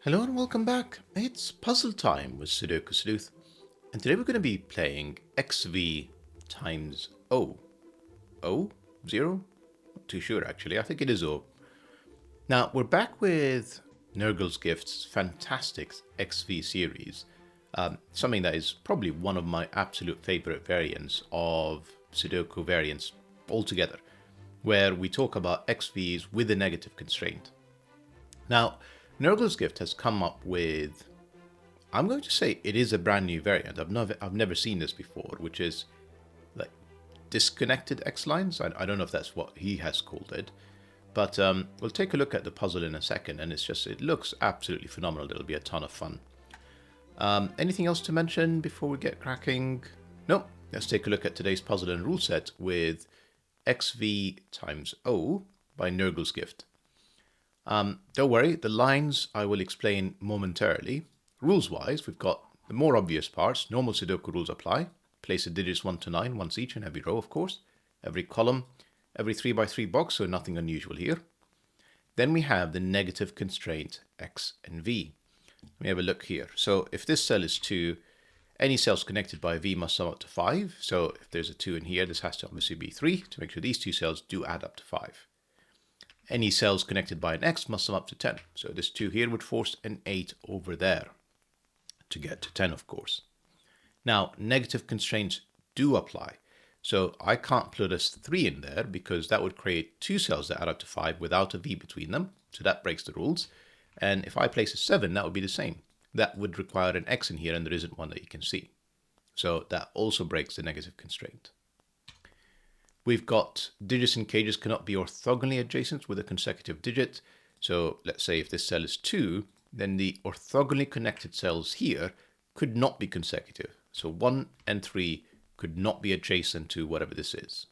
Hello and welcome back. It's puzzle time with Sudoku Sleuth, and today we're going to be playing XV times O. O? Zero? Not too sure actually. I think it is O. Now we're back with NurglesGift's fantastic XV series, something that is probably one of my absolute favorite variants of Sudoku variants altogether, where we talk about XVs with a negative constraint. Now, NurglesGift has come up with, I'm going to say it is a brand new variant. I've never seen this before, which is like disconnected X lines. I don't know if that's what he has called it, but we'll take a look at the puzzle in a second, and it looks absolutely phenomenal. It'll be a ton of fun. Anything else to mention before we get cracking? No. Let's take a look at today's puzzle and rule set with XV times O by NurglesGift. Don't worry, the lines I will explain momentarily. Rules-wise, we've got the more obvious parts. Normal Sudoku rules apply. Place the digits 1 to 9, once each in every row, of course. Every column, every 3x3 box, so nothing unusual here. Then we have the negative constraint X and V. Let me have a look here. So if this cell is 2, any cells connected by V must sum up to 5. So if there's a 2 in here, this has to obviously be 3 to make sure these two cells do add up to 5. Any cells connected by an X must sum up to 10. So this 2 here would force an 8 over there to get to 10, of course. Now, negative constraints do apply. So I can't put a 3 in there because that would create 2 cells that add up to 5 without a V between them. So that breaks the rules. And if I place a 7, that would be the same. That would require an X in here, and there isn't one that you can see. So that also breaks the negative constraint. We've got digits in cages cannot be orthogonally adjacent with a consecutive digit. So let's say if this cell is 2, then the orthogonally connected cells here could not be consecutive. So 1 and 3 could not be adjacent to whatever this is.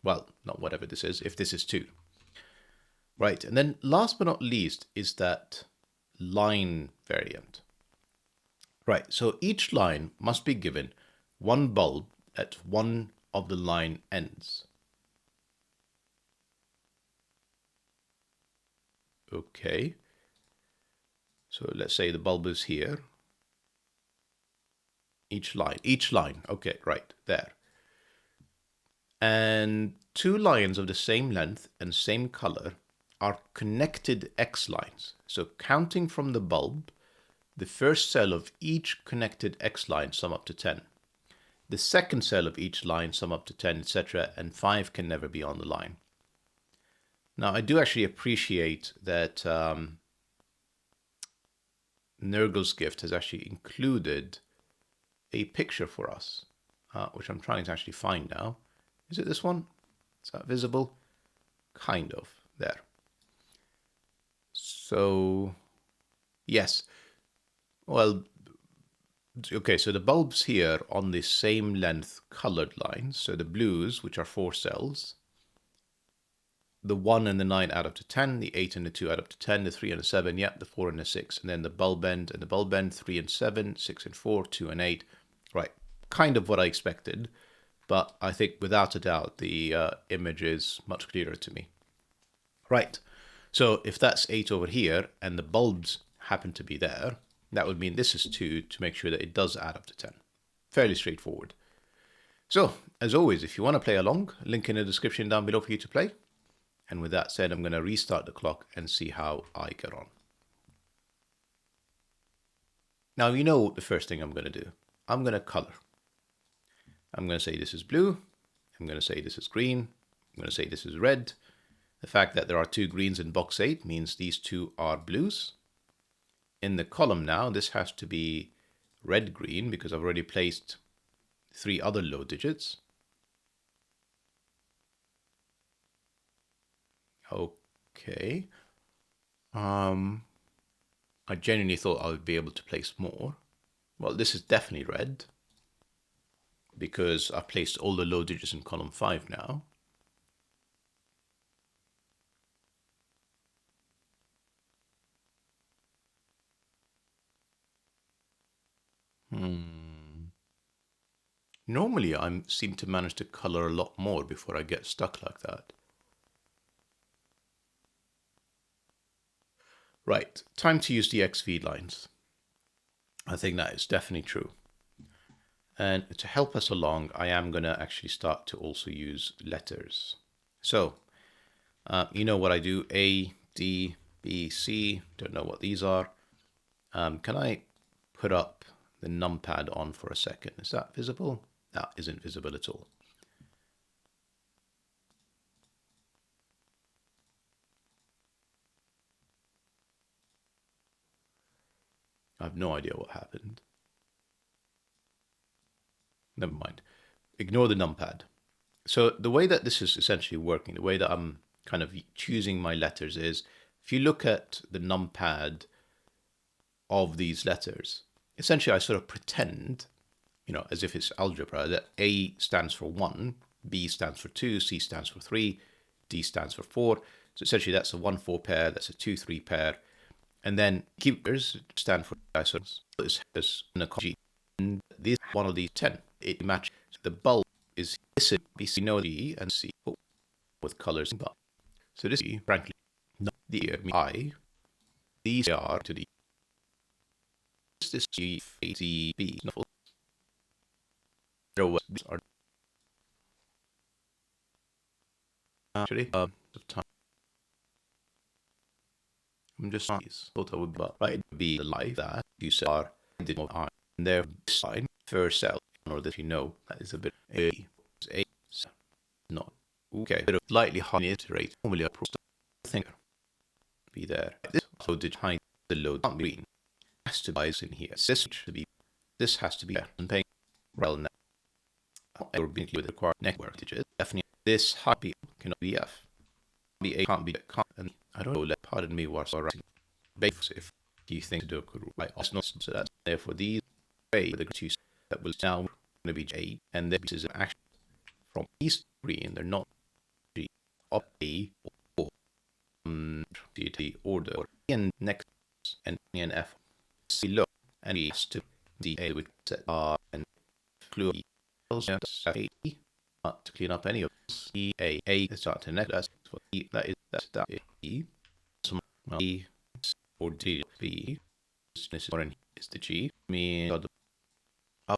Well, not whatever this is, if this is 2. Right, and then last but not least is that line variant. Right, so each line must be given one bulb at one of the line ends. Okay, so let's say the bulb is here. Each line, okay, right, there. And 2 lines of the same length and same color are connected X lines. So counting from the bulb, the first cell of each connected X line sum up to 10. The second cell of each line sum up to 10, etc., and 5 can never be on the line. Now, I do actually appreciate that NurglesGift has actually included a picture for us, which I'm trying to actually find now. Is it this one? Is that visible? Kind of. There. So, yes. Well, okay, so the bulbs here on the same length colored lines, so the blues, which are 4 cells, the 1 and the 9 add up to 10, the 8 and the 2 add up to 10, the 3 and the 7, yep, the 4 and the 6, and then the bulb end and the bulb end, 3 and 7, 6 and 4, 2 and 8. Right, kind of what I expected, but I think without a doubt the image is much clearer to me. Right, so if that's 8 over here and the bulbs happen to be there, that would mean this is 2 to make sure that it does add up to 10. Fairly straightforward. So, as always, if you want to play along, link in the description down below for you to play. And with that said, I'm going to restart the clock and see how I get on. Now, you know the first thing I'm going to do. I'm going to color. I'm going to say this is blue. I'm going to say this is green. I'm going to say this is red. The fact that there are 2 greens in box 8 means these 2 are blues. In the column now, this has to be red-green because I've already placed 3 other low digits. Okay. I genuinely thought I would be able to place more. Well, this is definitely red because I've placed all the low digits in column 5 now. Normally, I seem to manage to color a lot more before I get stuck like that. Right, time to use the XV lines. I think that is definitely true. And to help us along, I am going to actually start to also use letters. So, you know what I do, A, D, B, C, don't know what these are. Can I put up the numpad on for a second? Is that visible? That isn't visible at all. I have no idea what happened. Never mind. Ignore the numpad. So the way that this is essentially working, the way that I'm kind of choosing my letters is, if you look at the numpad of these letters, essentially I sort of pretend, as if it's algebra, that A stands for 1, B stands for 2, C stands for 3, D stands for 4. So essentially that's a 1-4 pair, that's a 2-3 pair. And then keepers stand for this in a G. And this one of these 10. It matches the bulb is this B, C, no D, and C with colors. So this is frankly not the I. These are to the this G, C, B. These are actually of time. I'm just thought I would right be like that. You said are did more I and there sign first cell or that that is a bit a not okay. Bit of slightly high iterate normally a think be there. This so did hide the load green has to be in here. This has to be and paying well now. Or being with required network digits. Definitely this high B cannot be F. Be A can't be can't and I don't know pardon me what's alright. Base if you think Sudoku right not so that's therefore these way the two that will now going to be J and this is an action from these three and they're not G up A or the order and next and F C low and E to D A with set R and fluid to clean up any of E A is start to next that's what E that is that E some E or D B this is the G mean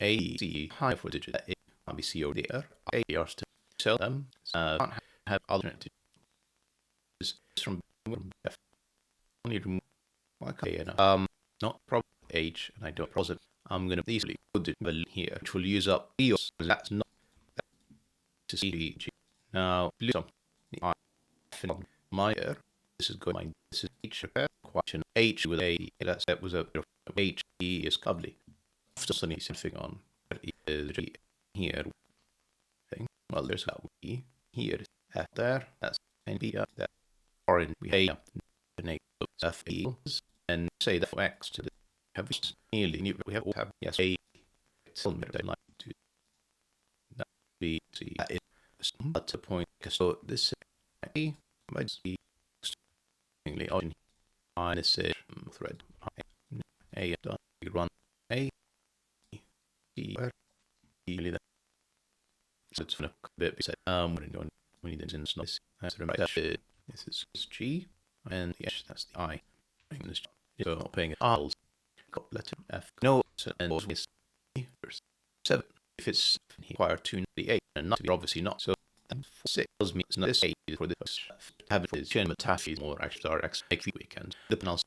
A C high for digit A can be C or D R A are still sell them can't have alternatives from F only remove okay not problem H and I don't pause it I'm gonna easily put it here which will use up E that's not to C G now the I my this is going this is H question H with A that was a H E is cubbly suddenly something on is here thing well there's that we here at there that's and B up there or in we have F E and say that X to the have nearly new we have yes A still like to that B C that is but a point so this A might be on this thread A run A really that so it's a bit said when you didn't this is G and the H that's the I so not paying it R's got letter F no and is 7 if it's require 298 and not to be obviously not so 6 tells me it's not this 8 for this have it is chain metaphys more actually are X weekend the penalty